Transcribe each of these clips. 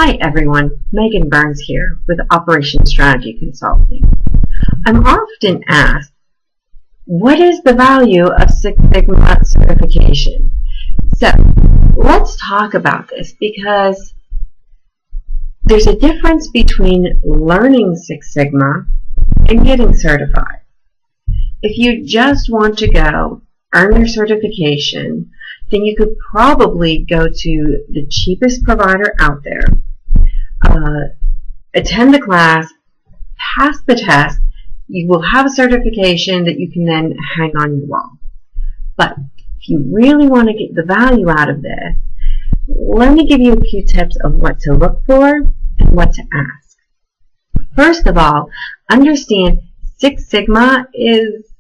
Hi everyone, Megan Burns here with Operation Strategy Consulting. I'm often asked, what is the value of Six Sigma certification? So let's talk about this because there's a difference between learning Six Sigma and getting certified. If you just want to go earn your certification, then you could probably go to the cheapest provider out there, attend the class, pass the test. You will have a certification that you can then hang on your wall. But if you really want to get the value out of this, let me give you a few tips of what to look for and what to ask. First of all, understand Six Sigma is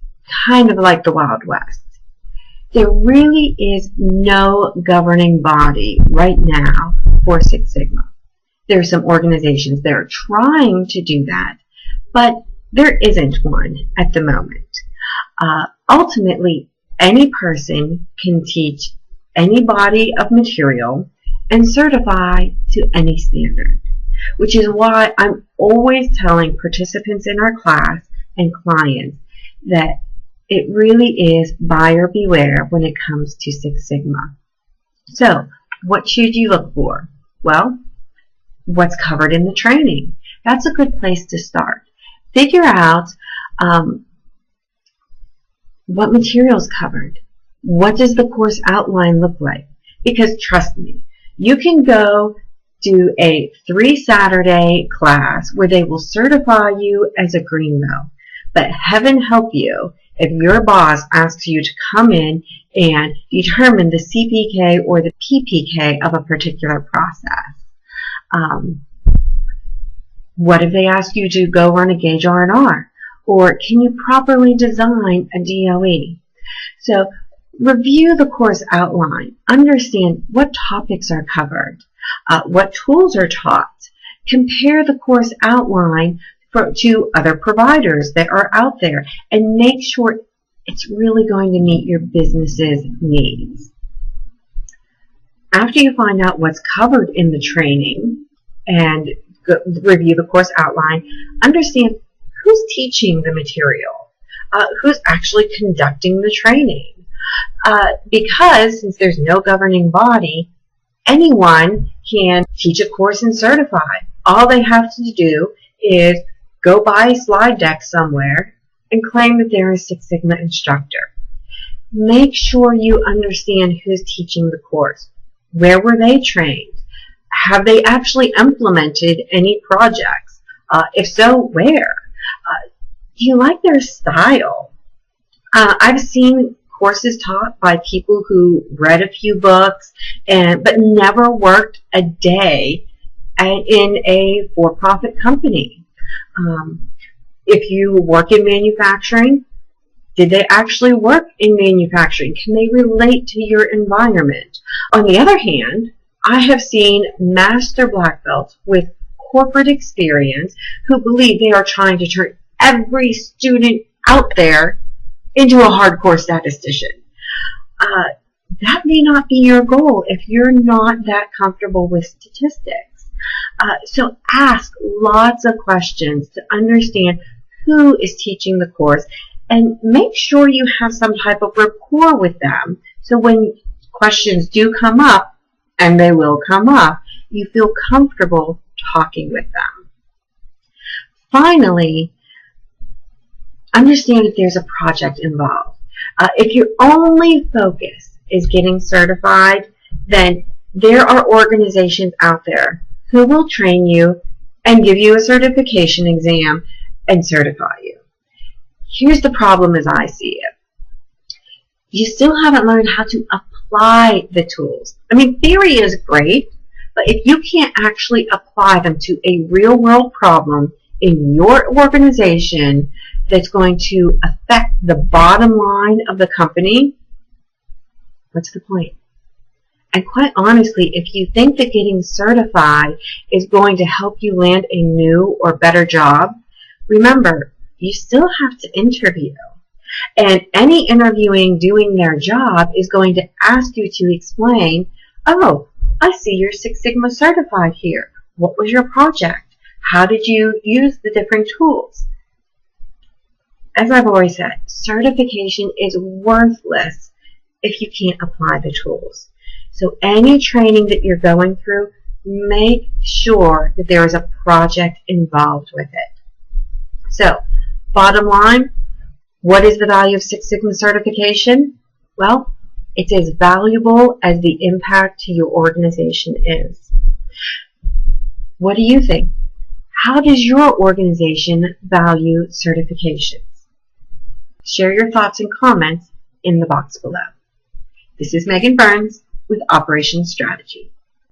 kind of like the Wild West. There really is no governing body right now for Six Sigma. There are some organizations that are trying to do that, but there isn't one at the moment. Ultimately, any person can teach any body of material and certify to any standard, which is why I'm always telling participants in our class and clients that it really is buyer beware when it comes to Six Sigma. So, what should you look for? Well, what's covered in the training? That's a good place to start. Figure out what material is covered. What does the course outline look like? Because trust me, you can go do a 3-Saturday class where they will certify you as a green belt. But heaven help you if your boss asks you to come in and determine the CPK or the PPK of a particular process. What if they ask you to go run a gauge R&R? Or can you properly design a DOE? So review the course outline. Understand what topics are covered, what tools are taught. Compare the course outline to other providers that are out there and make sure it's really going to meet your business's needs. After you find out what's covered in the training and review the course outline, understand who's teaching the material, who's actually conducting the training. Because since there's no governing body, anyone can teach a course and certify. All they have to do is go buy a slide deck somewhere and claim that they're a Six Sigma instructor. Make sure you understand who's teaching the course. Where were they trained? Have they actually implemented any projects? If so, where? Do you like their style? I've seen courses taught by people who read a few books but never worked a day in a for-profit company. If you work in manufacturing, did they actually work in manufacturing? Can they relate to your environment? On the other hand, I have seen master black belts with corporate experience who believe they are trying to turn every student out there into a hardcore statistician. That may not be your goal if you're not that comfortable with statistics. So ask lots of questions to understand who is teaching the course and make sure you have some type of rapport with them so when questions do come up, and they will come up, you feel comfortable talking with them. Finally, understand if there's a project involved. If your only focus is getting certified, then there are organizations out there who will train you and give you a certification exam and certify you. Here's the problem as I see it. You still haven't learned how to apply the tools. I mean, theory is great, but if you can't actually apply them to a real-world problem in your organization that's going to affect the bottom line of the company, what's the point? And quite honestly, if you think that getting certified is going to help you land a new or better job, remember, you still have to interview. And any interviewing doing their job is going to ask you to explain, oh, I see you're Six Sigma certified here. What was your project? How did you use the different tools? As I've always said, certification is worthless if you can't apply the tools. So any training that you're going through, make sure that there is a project involved with it. So, bottom line, what is the value of Six Sigma certification? Well, it's as valuable as the impact to your organization is. What do you think? How does your organization value certifications? Share your thoughts and comments in the box below. This is Megan Burns with Operations Strategy.